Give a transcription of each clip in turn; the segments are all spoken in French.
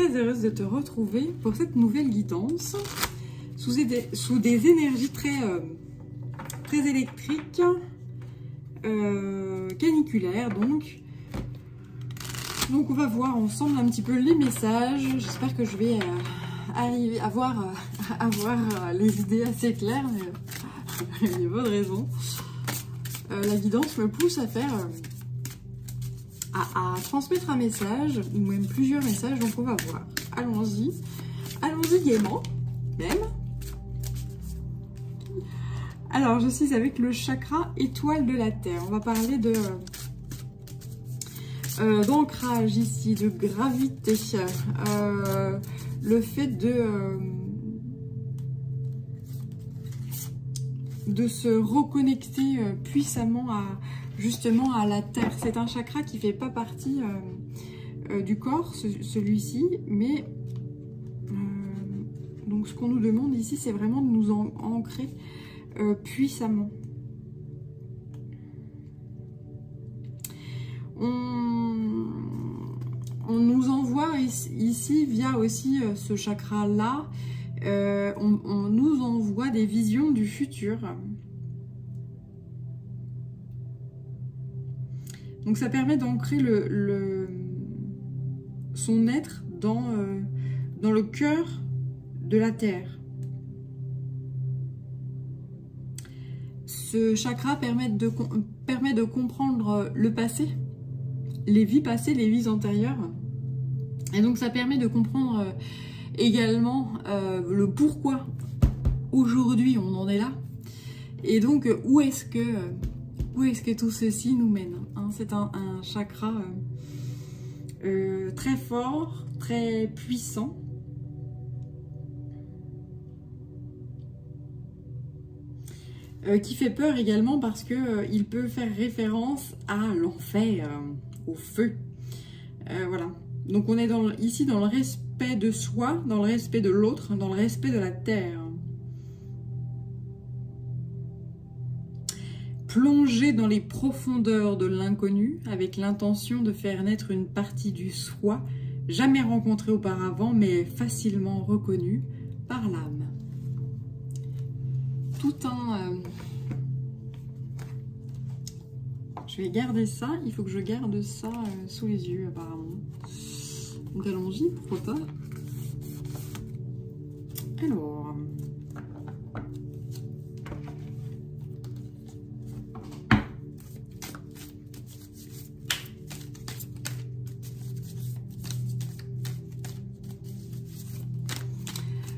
très heureuse de te retrouver pour cette nouvelle guidance sous des énergies très électriques, caniculaires donc. Donc on va voir ensemble un petit peu les messages. J'espère que je vais arriver à avoir les idées assez claires, mais il y a pas de raison. La guidance me pousse à faire, à transmettre un message, ou même plusieurs messages, donc on va voir. Allons-y gaiement, même. Alors, je suis avec le chakra étoile de la Terre. On va parler de d'ancrage ici, de gravité, le fait de se reconnecter puissamment justement à la Terre. C'est un chakra qui ne fait pas partie du corps, celui-ci, mais donc ce qu'on nous demande ici, c'est vraiment de nous ancrer puissamment. On nous envoie ici, via aussi ce chakra-là, on nous envoie des visions du futur. Donc ça permet d'ancrer son être dans le cœur de la Terre. Ce chakra permet de comprendre le passé, les vies passées, les vies antérieures. Et donc ça permet de comprendre également le pourquoi aujourd'hui on en est là. Et donc où est-ce que tout ceci nous mène, hein. C'est un chakra très fort, très puissant. Qui fait peur également parce que il peut faire référence à l'enfer, au feu. Voilà. Donc on est ici dans le respect de soi, dans le respect de l'autre, dans le respect de la terre. Plonger dans les profondeurs de l'inconnu avec l'intention de faire naître une partie du soi jamais rencontrée auparavant mais facilement reconnue par l'âme. Tout un... Je vais garder ça, il faut que je garde ça sous les yeux apparemment. Donc allons-y, pourquoi pas. Alors...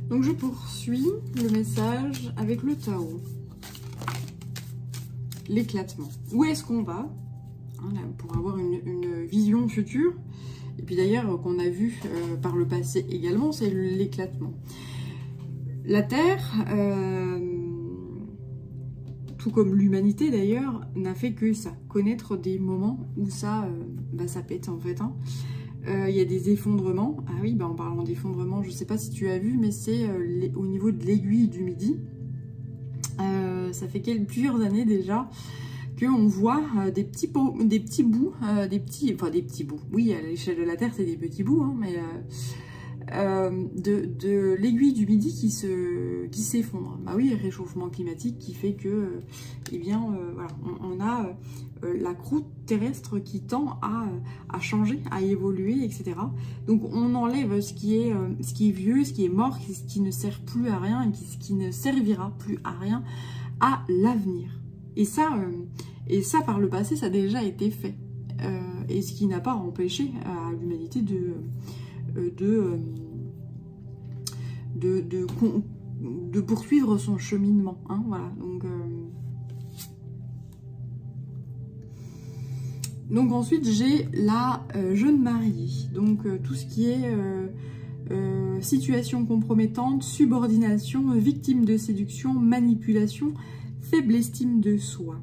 Donc je poursuis le message avec le Tao. L'éclatement. Où est-ce qu'on va, hein, pour avoir une vision future? Et puis d'ailleurs, qu'on a vu par le passé également, c'est l'éclatement. La Terre, tout comme l'humanité d'ailleurs, n'a fait que ça. Connaître des moments où ça pète en fait. Hein. Il y a des effondrements. Ah oui, en parlant d'effondrement, je ne sais pas si tu as vu, mais c'est au niveau de l'aiguille du Midi. Ça fait plusieurs années déjà qu'on voit des petits bouts, oui, à l'échelle de la Terre c'est des petits bouts, hein, mais de l'aiguille du Midi qui s'effondre. Bah oui, réchauffement climatique qui fait que, voilà, on a la croûte terrestre qui tend à changer, à évoluer, etc. Donc on enlève ce qui est vieux, ce qui est mort, ce qui ne sert plus à rien, et ce qui ne servira plus à rien à l'avenir. Et ça, par le passé, ça a déjà été fait. Et ce qui n'a pas empêché à l'humanité de poursuivre son cheminement. Hein, voilà. Donc ensuite, j'ai la jeune mariée. Donc tout ce qui est situation compromettante, subordination, victime de séduction, manipulation, faible estime de soi.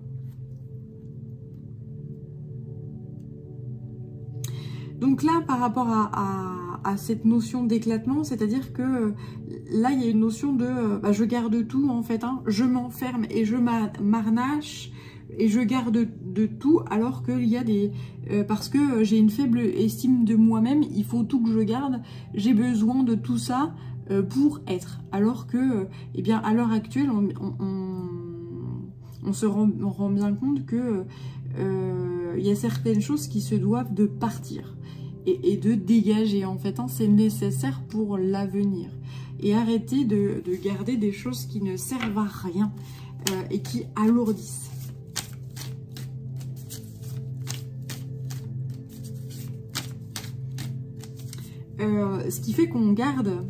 Donc là, par rapport à cette notion d'éclatement, c'est-à-dire que là, il y a une notion de je garde tout en fait, hein, je m'enferme et je m'arnache et je garde de tout alors qu'il y a des... parce que j'ai une faible estime de moi-même, il faut tout que je garde, j'ai besoin de tout ça pour être. Alors que, eh bien, à l'heure actuelle, on se rend bien compte que il y a certaines choses qui se doivent de partir et de dégager, en fait. Hein, c'est nécessaire pour l'avenir. Et arrêter de garder des choses qui ne servent à rien et qui alourdissent. Ce qui fait qu'on garde,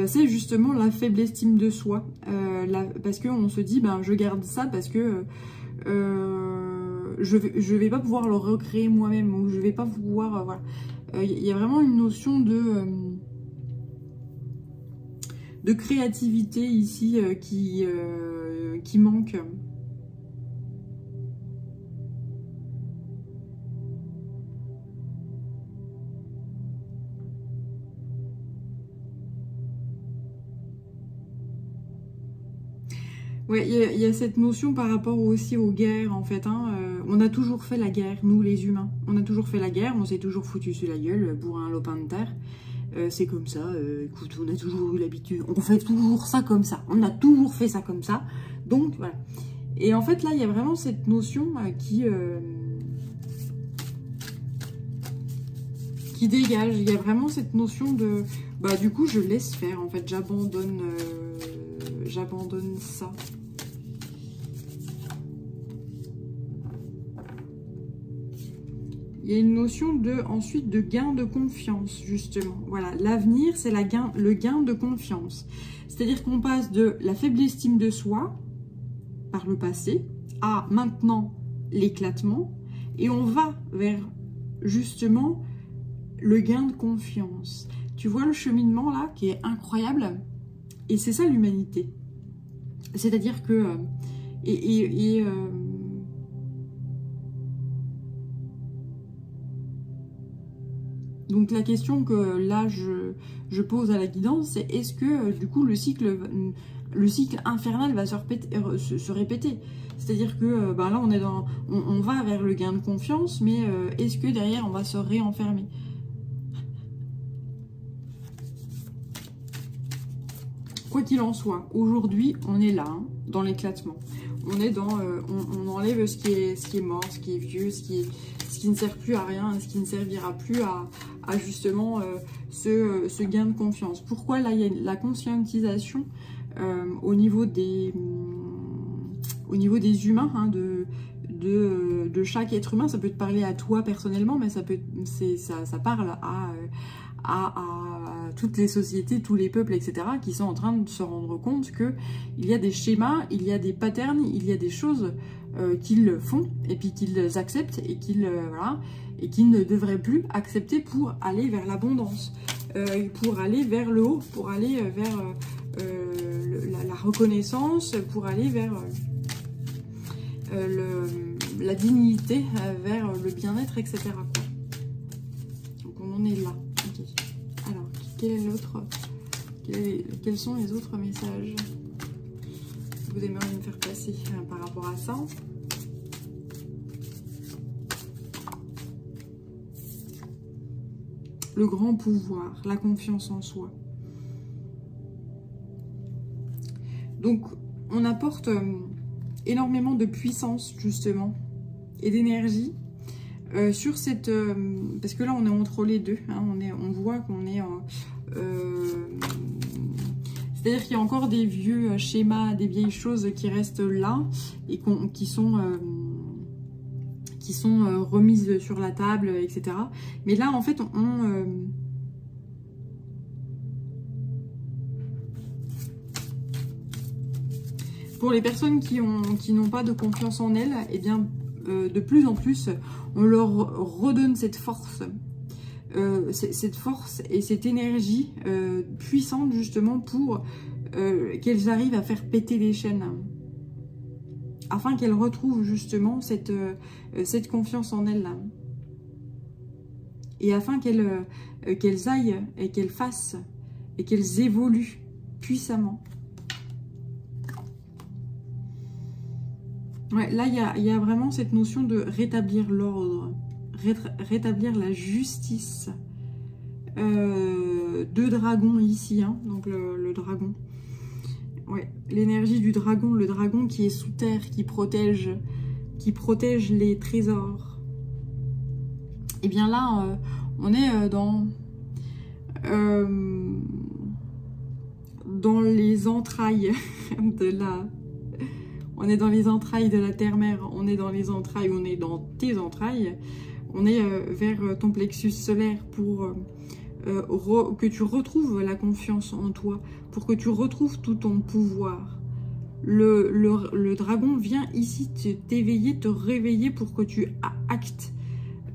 c'est justement la faible estime de soi. Parce qu'on se dit, ben, je garde ça parce que je vais pas pouvoir le recréer moi-même, ou je vais pas pouvoir... voilà. Y a vraiment une notion de créativité ici qui manque. Ouais, il y a cette notion par rapport aussi aux guerres, en fait. Hein. On a toujours fait la guerre, nous les humains. On a toujours fait la guerre, on s'est toujours foutu sur la gueule pour un lopin de terre. C'est comme ça, écoute, on a toujours eu l'habitude. On fait toujours ça comme ça. On a toujours fait ça comme ça. Donc, voilà. Et en fait, là, il y a vraiment cette notion qui dégage. Il y a vraiment cette notion de... Bah, du coup, je laisse faire, en fait. J'abandonne ça. Il y a une notion ensuite de gain de confiance, justement. Voilà, l'avenir, c'est le gain de confiance. C'est-à-dire qu'on passe de la faible estime de soi, par le passé, à maintenant l'éclatement, et on va vers, justement, le gain de confiance. Tu vois le cheminement, là, qui est incroyable? Et c'est ça l'humanité. C'est-à-dire que... donc la question que là je pose à la guidance, c'est est-ce que du coup le cycle infernal va se répéter? C'est-à-dire que ben là on va vers le gain de confiance, mais est-ce que derrière on va se réenfermer? Quoi qu'il en soit, aujourd'hui on est là, hein, dans l'éclatement. On est dans, on enlève ce qui est mort, ce qui est vieux, ce qui ne sert plus à rien, ce qui ne servira plus à justement ce gain de confiance. Pourquoi là il y a la conscientisation au niveau des humains, hein, de chaque être humain. Ça peut te parler à toi personnellement, mais ça parle à toutes les sociétés, tous les peuples, etc., qui sont en train de se rendre compte qu'il y a des schémas, il y a des patterns, il y a des choses qu'ils font, et puis qu'ils acceptent, et qu'ils ne devraient plus accepter pour aller vers l'abondance, pour aller vers le haut, pour aller vers la reconnaissance, pour aller vers la dignité, vers le bien-être, etc. Donc on en est là. Okay. Alors, quels sont les autres messages que vous aimeriez me faire passer par rapport à ça? Le grand pouvoir, la confiance en soi. Donc, on apporte énormément de puissance, justement, et d'énergie sur cette... parce que là, on est entre les deux. Hein, on voit qu'on est... c'est-à-dire qu'il y a encore des vieux schémas, des vieilles choses qui restent là et qui sont remises sur la table, etc. Mais là, en fait, pour les personnes qui n'ont pas de confiance en elles, eh bien, de plus en plus, on leur redonne cette force et cette énergie puissante, justement, pour qu'elles arrivent à faire péter les chaînes, afin qu'elles retrouvent justement cette confiance en elles, et afin qu'elles aillent et qu'elles fassent et qu'elles évoluent puissamment. Ouais, là, il y a vraiment cette notion de rétablir l'ordre, rétablir la justice. Deux dragons ici, hein, donc le dragon. Ouais, l'énergie du dragon, le dragon qui est sous terre, qui protège les trésors. Et bien là, on est dans les entrailles de la... On est dans les entrailles de la terre-mère, on est dans les entrailles, on est dans tes entrailles, on est vers ton plexus solaire pour que tu retrouves la confiance en toi, pour que tu retrouves tout ton pouvoir. Le dragon vient ici t'éveiller, te réveiller pour que tu actes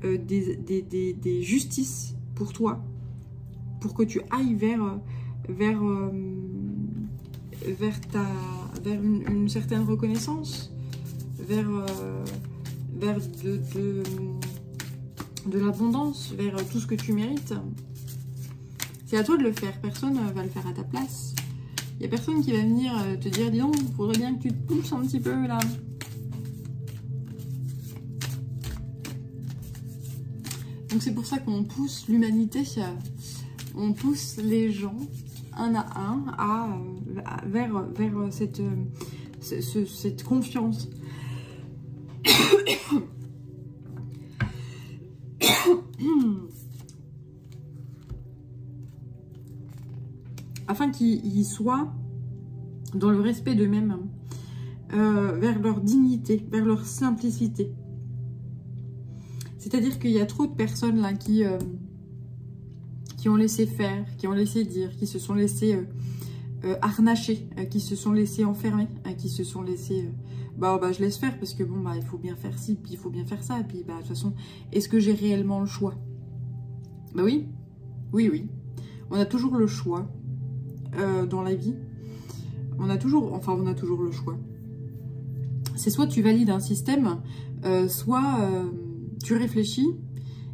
des justices pour toi, pour que tu ailles vers une certaine reconnaissance, vers de l'abondance, vers tout ce que tu mérites. C'est à toi de le faire, personne ne va le faire à ta place. Il n'y a personne qui va venir te dire, dis donc, il faudrait bien que tu te pousses un petit peu là. Donc c'est pour ça qu'on pousse l'humanité, on pousse les gens un à un vers cette confiance. Afin qu'ils soient dans le respect d'eux-mêmes, vers leur dignité, vers leur simplicité. C'est-à-dire qu'il y a trop de personnes là qui ont laissé faire, qui ont laissé dire, qui se sont laissés harnacher, qui se sont laissés enfermer, qui se sont laissés... je laisse faire parce que bon, il faut bien faire ci, puis il faut bien faire ça, puis de toute façon, est-ce que j'ai réellement le choix? Oui, oui. On a toujours le choix dans la vie. On a toujours le choix. C'est soit tu valides un système, soit tu réfléchis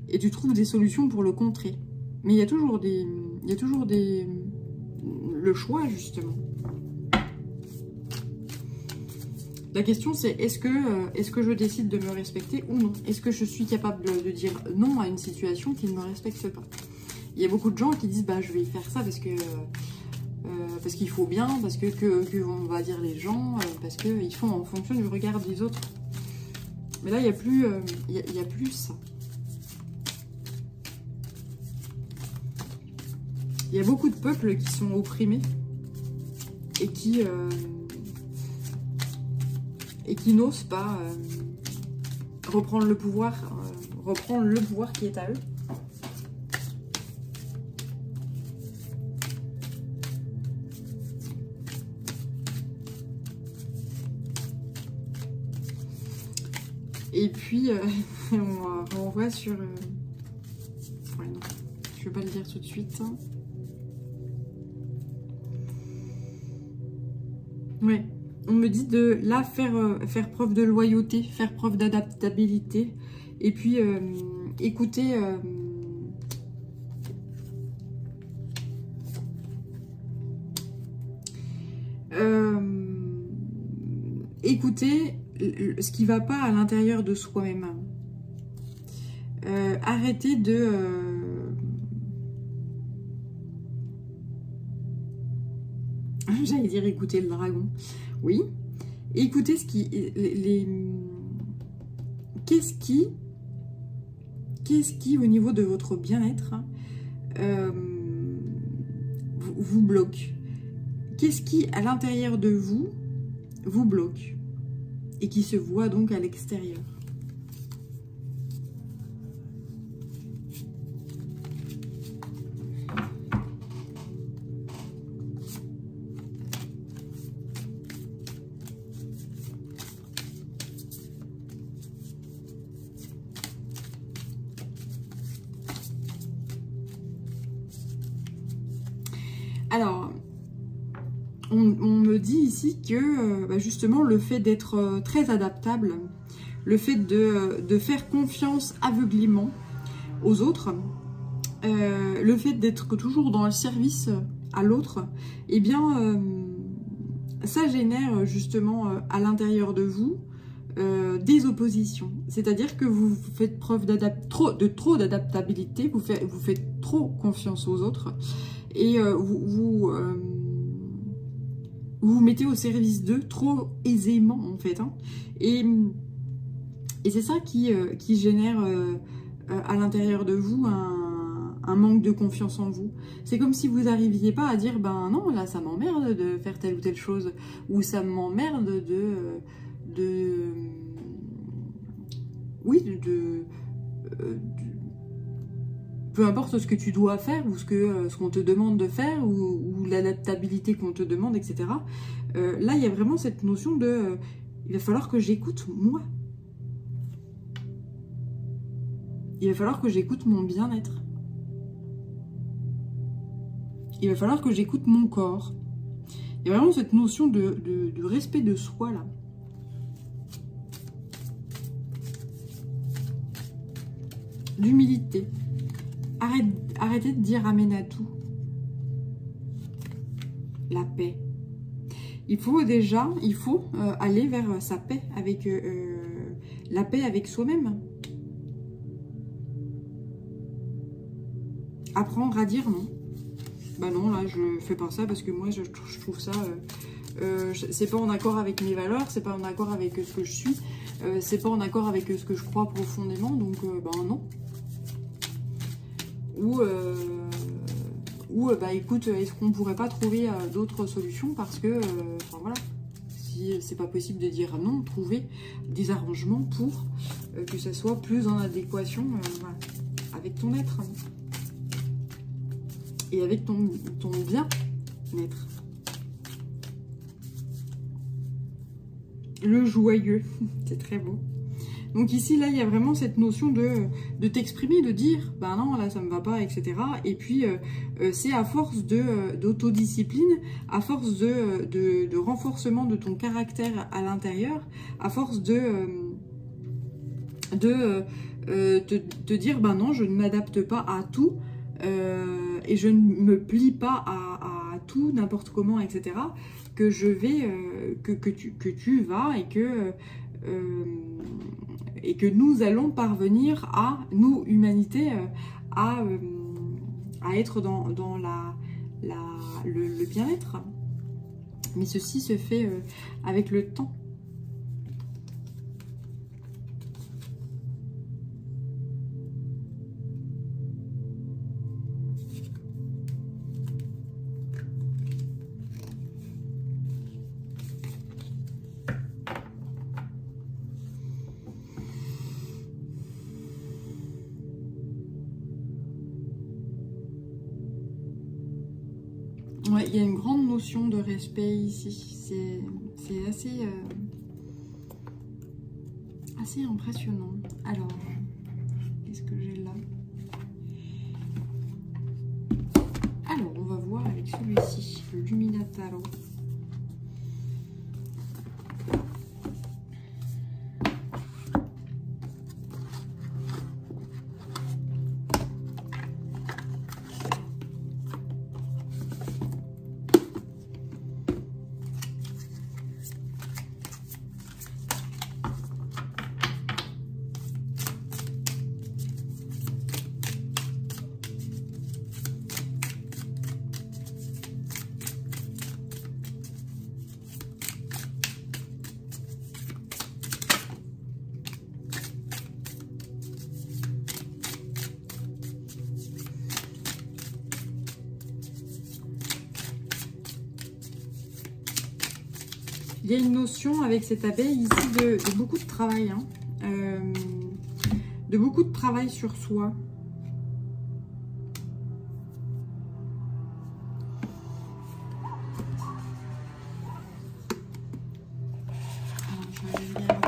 et tu trouves des solutions pour le contrer. Mais il y a toujours le choix, justement. La question, c'est est-ce que je décide de me respecter ou non? Est-ce que je suis capable de dire non à une situation qui ne me respecte pas? Il y a beaucoup de gens qui disent je vais faire ça parce qu'il faut bien, parce que on va dire les gens, parce qu'ils font en fonction du regard des autres. Mais là, il n'y a plus ça. Il y a beaucoup de peuples qui sont opprimés et qui n'osent pas reprendre le pouvoir qui est à eux. Et puis, on renvoie sur... Ouais, non, je ne vais pas le dire tout de suite. Ouais, on me dit de là faire preuve de loyauté, faire preuve d'adaptabilité. Et puis, écouter... écouter ce qui ne va pas à l'intérieur de soi-même. Arrêter de... J'allais dire écouter le dragon. Oui. Écouter ce qui... Qu'est-ce qui, au niveau de votre bien-être, vous bloque? Qu'est-ce qui, à l'intérieur de vous, vous bloque? Et qui se voit donc à l'extérieur. Alors, on me dit ici que justement le fait d'être très adaptable, le fait de faire confiance aveuglément aux autres, le fait d'être toujours dans le service à l'autre, eh bien ça génère justement à l'intérieur de vous des oppositions. C'est-à-dire que vous faites preuve trop d'adaptabilité, vous faites trop confiance aux autres et vous vous mettez au service d'eux trop aisément en fait. Hein. Et c'est ça qui génère à l'intérieur de vous un manque de confiance en vous. C'est comme si vous n'arriviez pas à dire, ben non, là ça m'emmerde de faire telle ou telle chose, ou ça m'emmerde peu importe ce que tu dois faire, ou ce qu'on te demande de faire, ou l'adaptabilité qu'on te demande, etc. Là, il y a vraiment cette notion de il va falloir que j'écoute moi. Il va falloir que j'écoute mon bien-être. Il va falloir que j'écoute mon corps. Il y a vraiment cette notion de respect de soi, là. D'humilité. Arrêtez de dire amen à tout. La paix. Il faut aller vers sa paix, avec la paix avec soi-même. Apprendre à dire non. Bah non, là, je fais pas ça parce que moi, je trouve ça... c'est pas en accord avec mes valeurs, c'est pas en accord avec ce que je suis, c'est pas en accord avec ce que je crois profondément, donc bah non. Ou bah écoute, est-ce qu'on pourrait pas trouver d'autres solutions parce que, enfin voilà, si c'est pas possible de dire non, trouver des arrangements pour que ça soit plus en adéquation voilà, avec ton être. Et avec ton bien-être. Le joyeux, c'est très beau. Donc ici, là, il y a vraiment cette notion de t'exprimer, de dire, ben non, là, ça me va pas, etc. Et puis, c'est à force d'autodiscipline, à force de renforcement de ton caractère à l'intérieur, à force de te dire, ben non, je ne m'adapte pas à tout, et je ne me plie pas à tout, n'importe comment, etc., que je vais, que tu vas et que nous allons parvenir à, nous, humanité, à être dans le bien-être. Mais ceci se fait avec le temps. Ouais, il y a une grande notion de respect ici. C'est assez impressionnant. Alors, qu'est-ce que j'ai là? Alors, on va voir avec celui-ci, le Luminataro. Il y a une notion avec cette abeille ici de beaucoup de travail, hein, de beaucoup de travail sur soi. Alors, je vais regarder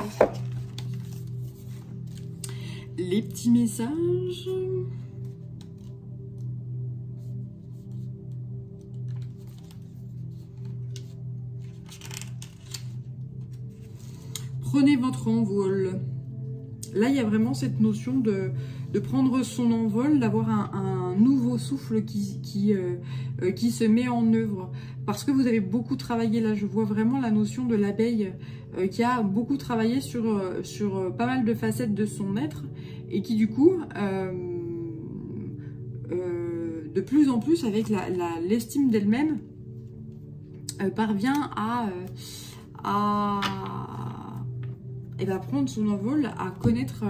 les petits messages. Prenez votre envol. Là, il y a vraiment cette notion de prendre son envol, d'avoir un nouveau souffle qui se met en œuvre. Parce que vous avez beaucoup travaillé, là je vois vraiment la notion de l'abeille qui a beaucoup travaillé sur pas mal de facettes de son être et qui du coup, de plus en plus avec l'estime d'elle-même, parvient à prendre son envol, à connaître,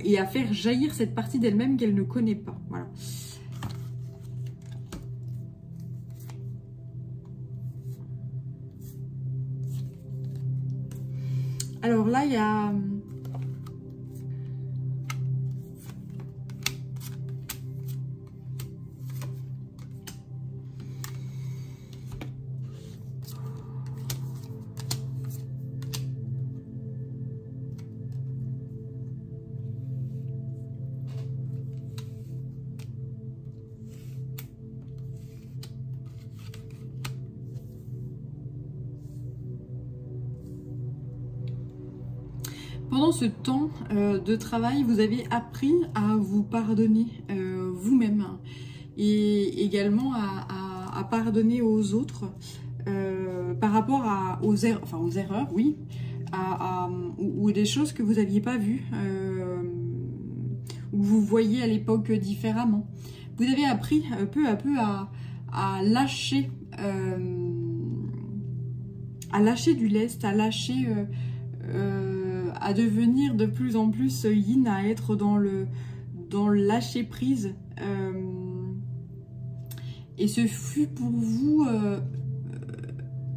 et à faire jaillir cette partie d'elle-même qu'elle ne connaît pas. Voilà. Alors là, il y a... Pendant ce temps de travail, vous avez appris à vous pardonner vous-même et également à pardonner aux autres par rapport aux erreurs, oui, ou des choses que vous n'aviez pas vues, ou vous voyez à l'époque différemment. Vous avez appris peu à peu à lâcher du lest, à lâcher... à devenir de plus en plus yin, à être dans le lâcher prise. Et ce fut pour vous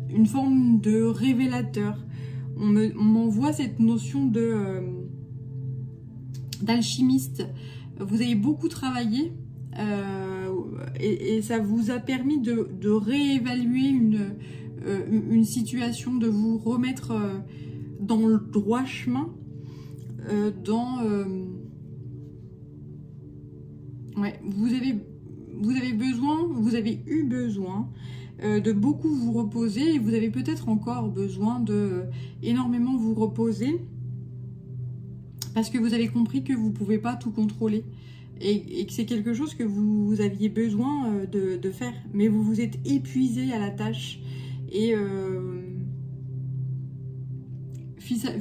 une forme de révélateur. On m'envoie cette notion d'alchimiste. Vous avez beaucoup travaillé et ça vous a permis de réévaluer une situation, de vous remettre... dans le droit chemin, vous avez eu besoin de beaucoup vous reposer et vous avez peut-être encore besoin de énormément vous reposer parce que vous avez compris que vous ne pouvez pas tout contrôler et que c'est quelque chose que vous aviez besoin de faire, mais vous vous êtes épuisé à la tâche et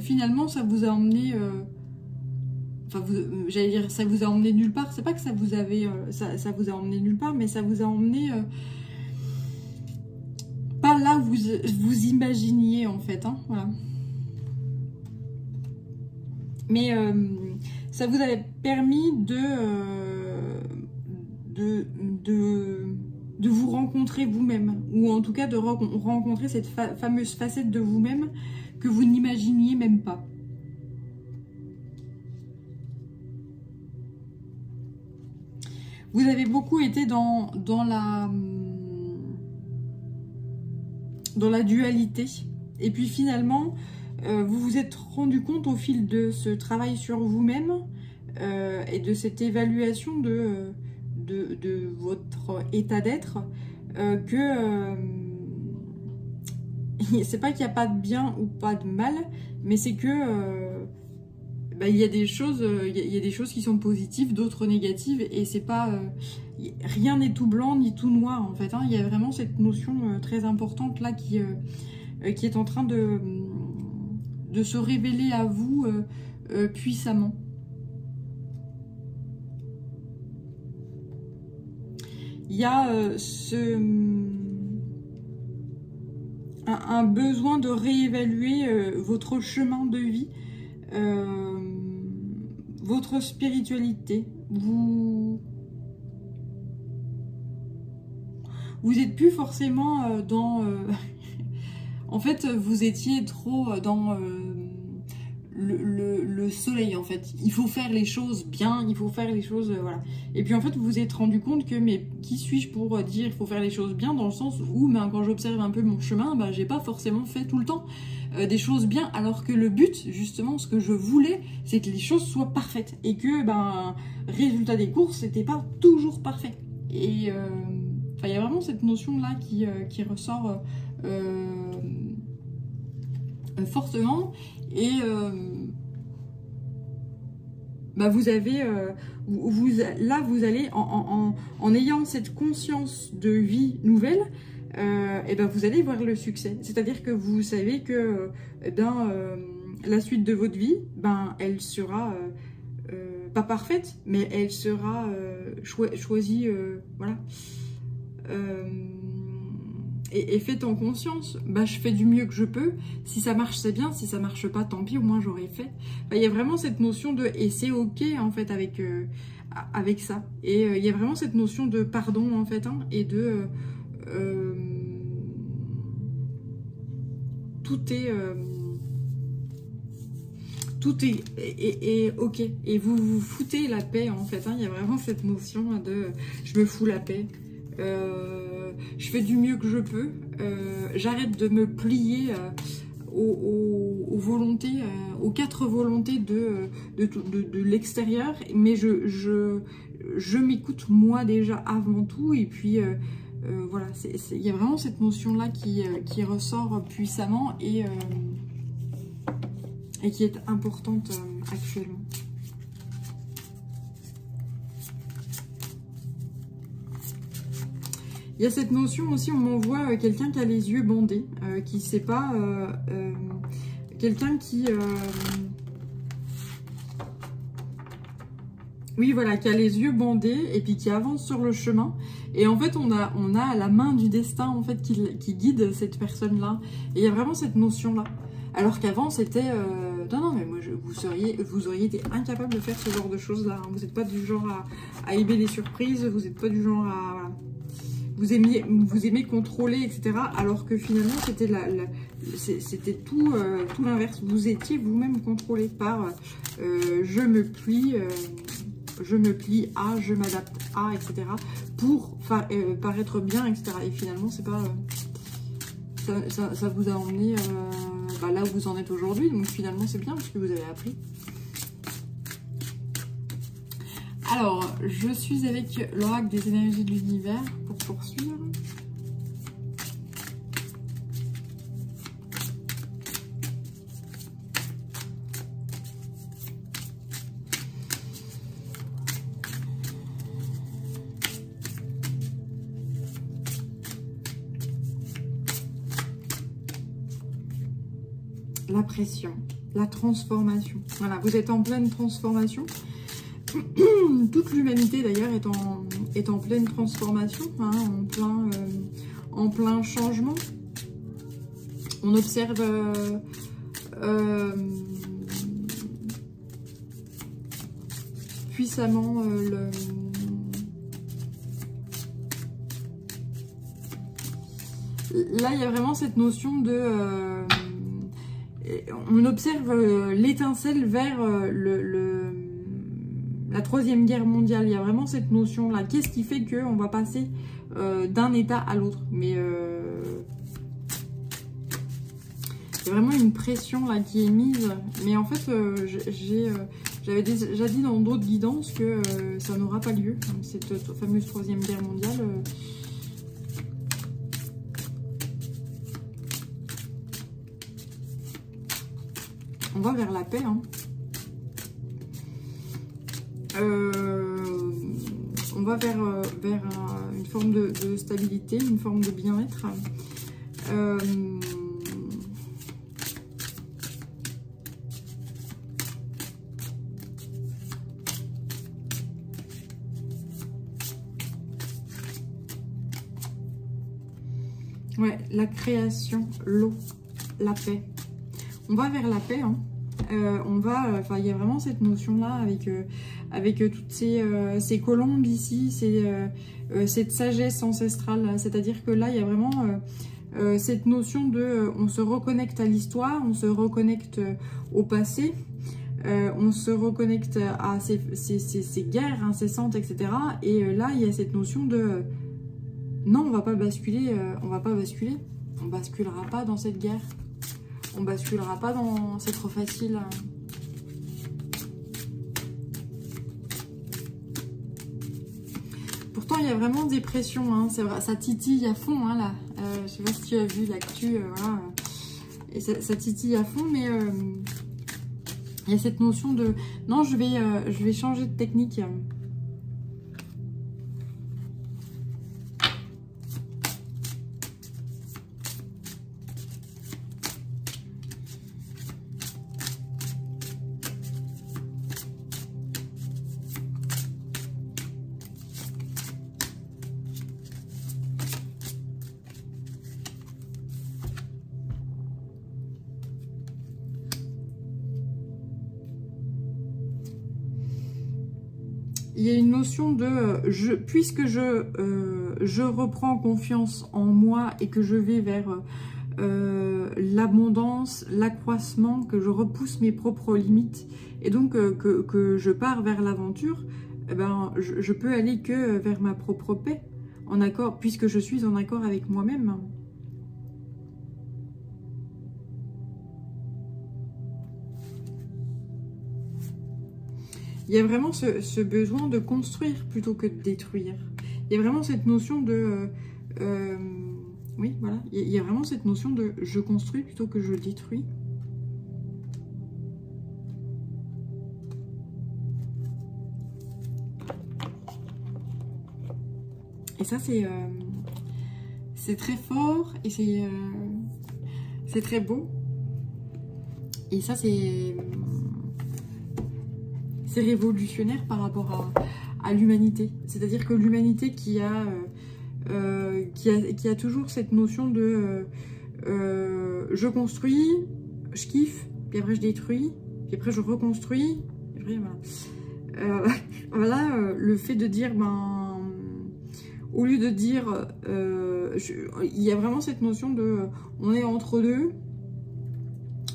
finalement, ça vous a emmené, j'allais dire, ça vous a emmené nulle part. C'est pas que ça vous a emmené nulle part, mais ça vous a emmené pas là où vous imaginiez en fait. Hein, voilà. Mais ça vous avait permis de vous rencontrer vous-même, ou en tout cas de rencontrer cette fameuse facette de vous-même que vous n'imaginiez même pas. Vous avez beaucoup été dans la dualité. Et puis finalement, vous vous êtes rendu compte au fil de ce travail sur vous-même et de cette évaluation de votre état d'être que... c'est pas qu'il n'y a pas de bien ou pas de mal, mais c'est que il y a des choses, qui sont positives, d'autres négatives, et c'est pas rien n'est tout blanc ni tout noir en fait. Hein. Il y a vraiment cette notion très importante là qui est en train de se révéler à vous puissamment. Il y a un besoin de réévaluer votre chemin de vie, votre spiritualité. Vous êtes plus forcément dans... en fait, vous étiez trop dans le soleil, en fait. Il faut faire les choses bien, il faut faire les choses... voilà. Et puis, en fait, vous vous êtes rendu compte que, mais qui suis-je pour dire il faut faire les choses bien, dans le sens où, quand j'observe un peu mon chemin, j'ai pas forcément fait tout le temps des choses bien, alors que le but, justement, ce que je voulais, c'est que les choses soient parfaites. Et que, résultat des courses, c'était pas toujours parfait. Et... il y a vraiment cette notion-là qui ressort fortement. Et bah vous avez, là vous allez, en ayant cette conscience de vie nouvelle, et ben vous allez voir le succès. C'est-à-dire que vous savez que la suite de votre vie, ben elle sera pas parfaite, mais elle sera choisie, voilà. Et faites en conscience, bah, je fais du mieux que je peux, si ça marche c'est bien, si ça marche pas tant pis, au moins j'aurais fait. Bah, y a vraiment cette notion de, et c'est ok en fait avec ça, et il y a vraiment cette notion de pardon en fait, hein, et de tout est ok, et vous vous foutez la paix en fait, hein. Il y a vraiment cette notion de je me fous la paix. Je fais du mieux que je peux, j'arrête de me plier aux volontés, aux quatre volontés de l'extérieur, mais je m'écoute moi déjà avant tout, et puis voilà, il y a vraiment cette notion-là qui ressort puissamment et qui est importante actuellement. Il y a cette notion aussi, on m'envoie quelqu'un qui a les yeux bandés, qui sait pas, quelqu'un qui, oui voilà, qui a les yeux bandés et puis qui avance sur le chemin. Et en fait, on a la main du destin en fait qui guide cette personne-là. Et il y a vraiment cette notion-là. Alors qu'avant, c'était, non, mais moi, vous auriez été incapable de faire ce genre de choses-là. Hein. Vous n'êtes pas du genre à aimer les surprises, vous n'êtes pas du genre à... Voilà. Vous aimez contrôler, etc. Alors que finalement, c'était tout l'inverse. Vous étiez vous-même contrôlé par je me plie à, je m'adapte à, etc. pour paraître bien, etc. Et finalement, c'est pas... ça vous a emmené là où vous en êtes aujourd'hui. Donc finalement, c'est bien parce que vous avez appris. Alors, je suis avec l'oracle des énergies de l'univers pour poursuivre. La pression, la transformation. Voilà, vous êtes en pleine transformation. Toute l'humanité d'ailleurs est en pleine transformation, hein, en plein changement. On observe puissamment Là, il y a vraiment cette notion de... on observe l'étincelle vers la 3e guerre mondiale. Il y a vraiment cette notion-là. Qu'est-ce qui fait qu'on va passer d'un état à l'autre? Mais il y a vraiment une pression là qui est mise. Mais en fait, j'avais déjà dit dans d'autres guidances que ça n'aura pas lieu. Cette fameuse 3e guerre mondiale. On va vers la paix, hein. On va vers une forme de stabilité, une forme de bien-être. Ouais, la création, l'eau, la paix. On va vers la paix, hein. Il y a vraiment cette notion-là avec toutes ces colombes ici, cette sagesse ancestrale. C'est-à-dire que là, il y a vraiment cette notion de... on se reconnecte à l'histoire, on se reconnecte au passé, on se reconnecte à ces guerres incessantes, etc. Et là, il y a cette notion de... non, on va pas basculer, on basculera pas dans cette guerre. On basculera pas dans... c'est trop facile. Pourtant, il y a vraiment des pressions. Hein. C'est vrai, ça titille à fond, hein, là. Je sais pas si tu as vu l'actu. Voilà. Et ça titille à fond, mais... Il y a cette notion de... Non, je vais changer de technique. Il y a une notion de puisque je reprends confiance en moi et que je vais vers l'abondance, l'accroissement, que je repousse mes propres limites et donc que je pars vers l'aventure, eh ben, je peux aller que vers ma propre paix, en accord, puisque je suis en accord avec moi-même. Il y a vraiment ce besoin de construire plutôt que de détruire. Il y a vraiment cette notion de... oui, voilà. Il y a vraiment cette notion de je construis plutôt que je détruis. Et ça, c'est très fort et c'est très beau. Et ça, c'est révolutionnaire par rapport à l'humanité. C'est-à-dire que l'humanité qui a toujours cette notion de je construis, je kiffe, puis après je détruis, puis après je reconstruis. Puis après, voilà, le fait de dire, ben, au lieu de dire, il y a vraiment cette notion de, on est entre deux,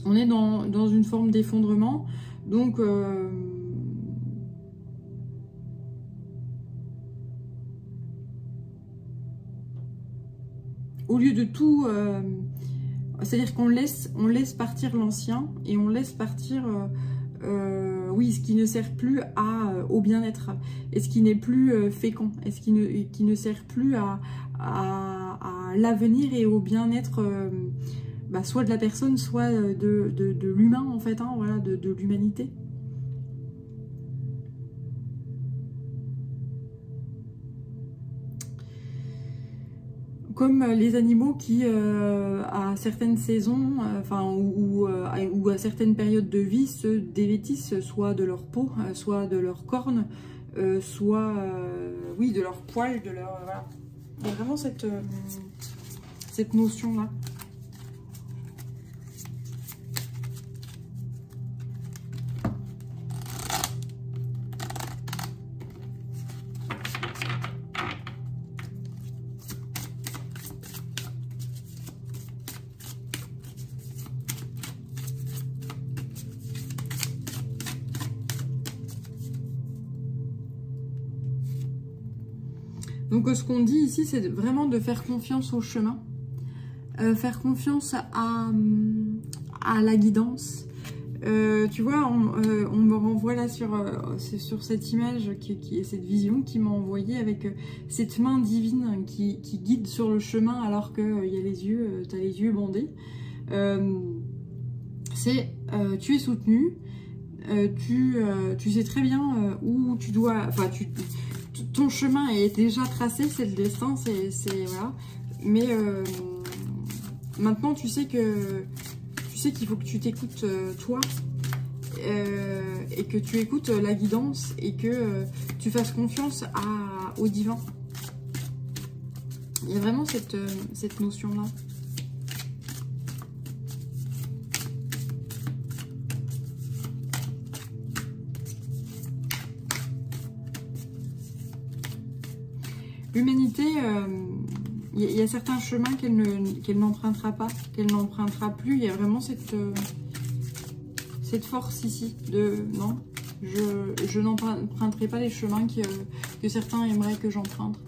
on est dans une forme d'effondrement, donc au lieu de tout, c'est-à-dire qu'on laisse partir l'ancien et on laisse partir, oui, ce qui ne sert plus au bien-être et ce qui n'est plus fécond et ce qui ne sert plus à l'avenir et au bien-être, bah, soit de la personne, soit de l'humain en fait, hein, voilà, de l'humanité. Comme les animaux qui, à certaines saisons, ou à certaines périodes de vie, se dévêtissent soit de leur peau, soit de leurs cornes, soit, oui, de leurs poils, de leur... Voilà. Il y a vraiment cette notion-là. Donc ce qu'on dit ici, c'est vraiment de faire confiance au chemin, faire confiance à la guidance. Tu vois, on me renvoie là sur cette image, qui est cette vision qui m'a envoyé avec cette main divine qui guide sur le chemin alors que y a les yeux, tu as les yeux bandés. Tu es soutenu, tu sais très bien où tu dois... Enfin, ton chemin est déjà tracé, c'est le destin, voilà. Mais maintenant, tu sais qu'il faut que tu t'écoutes toi et que tu écoutes la guidance et que tu fasses confiance au divin. Il y a vraiment cette notion-là. L'humanité, il y a certains chemins qu'elle n'empruntera pas, qu'elle n'empruntera plus. Il y a vraiment cette force ici de non, je n'emprunterai pas les chemins que certains aimeraient que j'emprunte.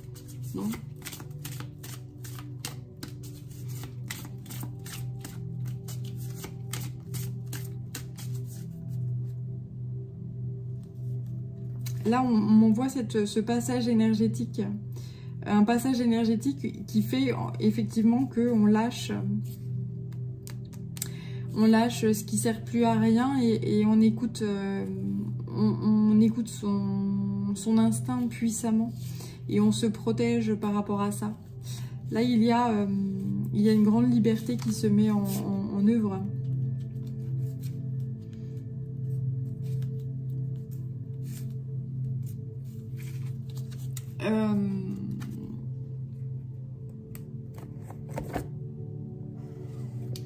Non. Là, on m'envoie ce passage énergétique. Un passage énergétique qui fait effectivement qu'on lâche on lâche ce qui sert plus à rien et on écoute, on écoute son instinct puissamment et on se protège par rapport à ça. Là, il y a une grande liberté qui se met en œuvre.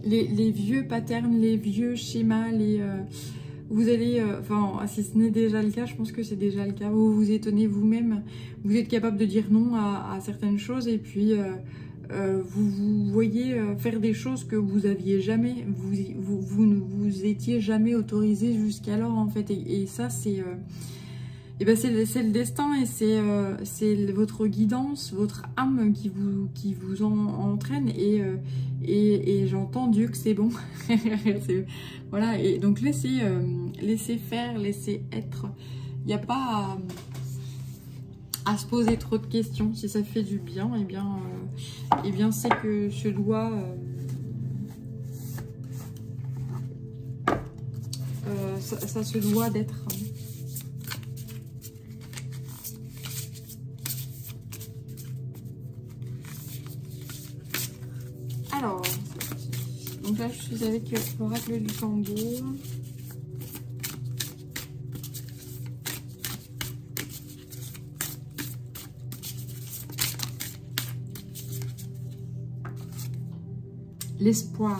Les vieux patterns, les vieux schémas, vous allez, enfin, si ce n'est déjà le cas, je pense que c'est déjà le cas, vous vous étonnez vous-même, vous êtes capable de dire non à certaines choses et puis vous voyez faire des choses que vous aviez jamais, vous ne vous étiez jamais autorisé jusqu'alors en fait, et ça c'est... Et ben c'est le destin et c'est votre guidance, votre âme qui vous entraîne et j'entends Dieu que c'est bon. Voilà, et donc laissez faire, laissez être. Il n'y a pas à se poser trop de questions. Si ça fait du bien, et bien c'est que je dois... ça se doit d'être... Alors, donc là je suis avec l'oracle du tambour. L'espoir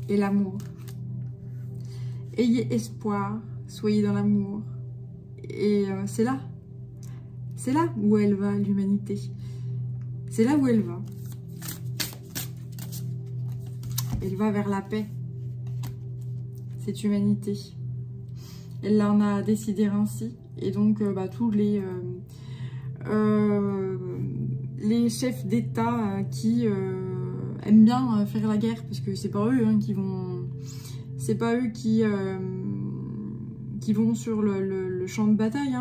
et l'amour. Ayez espoir, soyez dans l'amour. Et c'est là où elle va, l'humanité. C'est là où elle va. Elle va vers la paix, cette humanité. Elle en a décidé ainsi. Et donc, tous les chefs d'État qui aiment bien faire la guerre, parce que c'est pas eux qui vont... C'est pas eux qui vont sur le champ de bataille.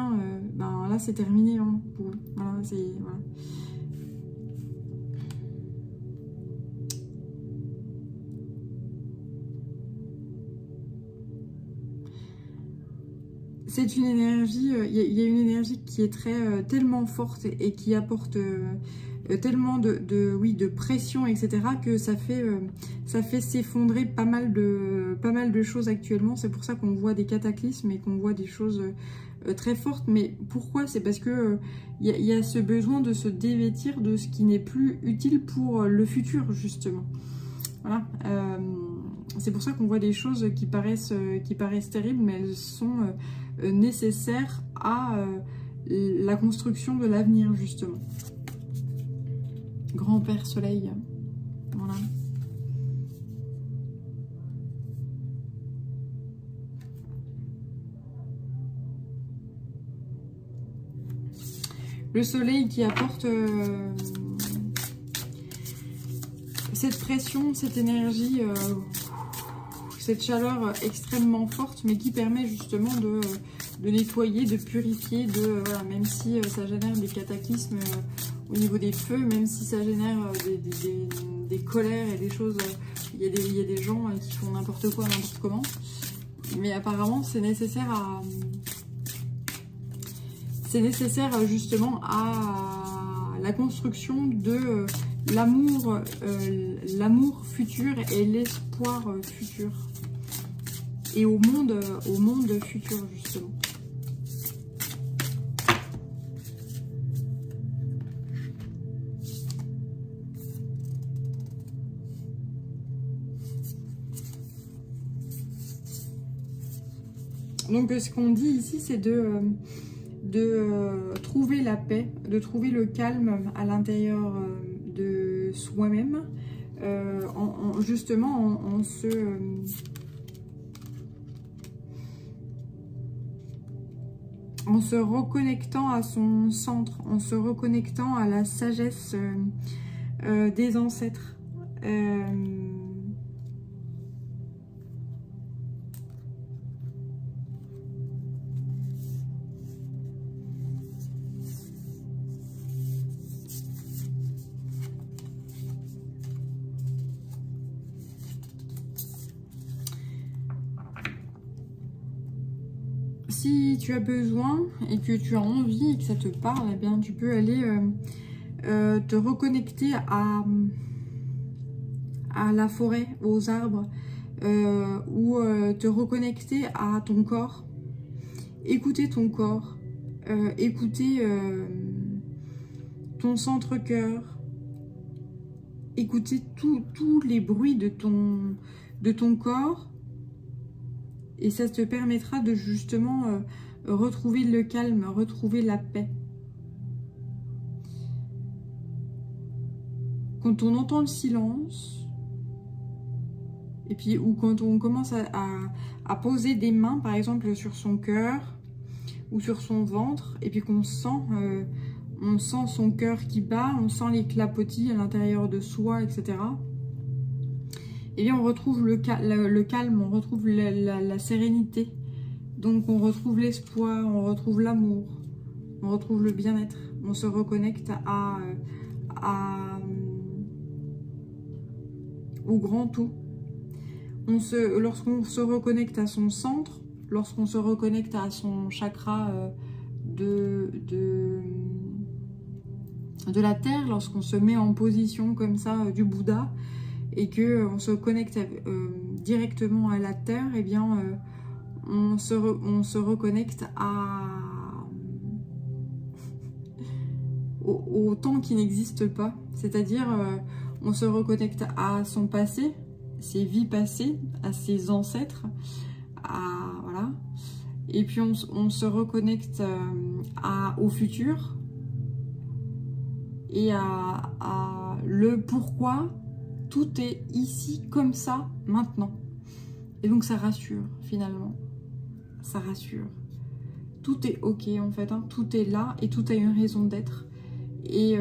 Là, c'est terminé pour eux. Voilà, voilà. C'est une énergie, il y a une énergie qui est tellement forte et qui apporte tellement de pression, etc., que ça fait s'effondrer pas mal de choses actuellement. C'est pour ça qu'on voit des cataclysmes et qu'on voit des choses très fortes. Mais pourquoi? C'est parce que il y a ce besoin de se dévêtir de ce qui n'est plus utile pour le futur, justement. Voilà. C'est pour ça qu'on voit des choses qui paraissent terribles, mais elles sont nécessaires à la construction de l'avenir, justement. Grand-père soleil. Voilà. Le soleil qui apporte cette pression, cette énergie, cette chaleur extrêmement forte, mais qui permet justement de nettoyer, de purifier, voilà, même si ça génère des cataclysmes au niveau des feux, même si ça génère des colères et des choses, il y a des gens qui font n'importe quoi, n'importe comment, mais apparemment c'est nécessaire justement à la construction de l'amour futur et l'espoir futur, et au monde futur, justement. Donc ce qu'on dit ici, c'est de trouver la paix, de trouver le calme à l'intérieur de soi-même, justement en se reconnectant à son centre, en se reconnectant à la sagesse des ancêtres. si tu as besoin et que tu as envie et que ça te parle, eh bien, tu peux aller te reconnecter à la forêt, aux arbres, ou te reconnecter à ton corps, écouter ton corps, écouter ton centre-cœur, écouter tous les bruits de ton corps, et ça te permettra de justement retrouver le calme, retrouver la paix. Quand on entend le silence, et puis ou quand on commence à poser des mains, par exemple, sur son cœur ou sur son ventre, et puis qu'on sent, on sent son cœur qui bat, on sent les clapotis à l'intérieur de soi, etc. Et bien on retrouve le calme, on retrouve la sérénité. Donc on retrouve l'espoir, on retrouve l'amour, on retrouve le bien-être. On se reconnecte au grand tout. Lorsqu'on se reconnecte à son centre, lorsqu'on se reconnecte à son chakra de la terre, lorsqu'on se met en position comme ça du Bouddha et qu'on se connecte directement à la terre, eh bien on se reconnecte au temps qui n'existe pas. C'est-à-dire on se reconnecte à son passé, ses vies passées, à ses ancêtres, voilà. Et puis on se reconnecte au futur et à le pourquoi tout est ici comme ça maintenant. Et donc ça rassure finalement, ça rassure. Tout est ok en fait, hein. Tout est là et tout a une raison d'être. Et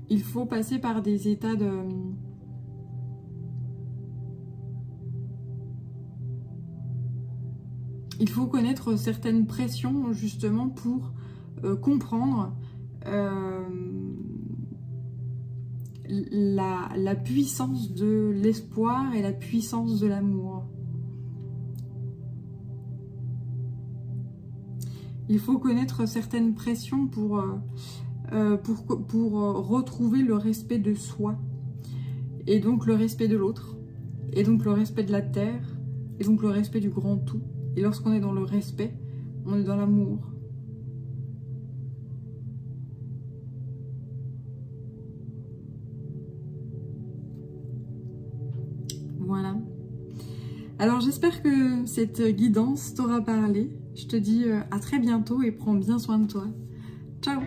il faut passer par des états de... Il faut connaître certaines pressions justement pour comprendre la puissance de l'espoir et la puissance de l'amour. Il faut connaître certaines pressions pour retrouver le respect de soi, et donc le respect de l'autre, et donc le respect de la terre, et donc le respect du grand tout. Et lorsqu'on est dans le respect, on est dans l'amour. Voilà. Alors j'espère que cette guidance t'aura parlé. Je te dis à très bientôt et prends bien soin de toi. Ciao!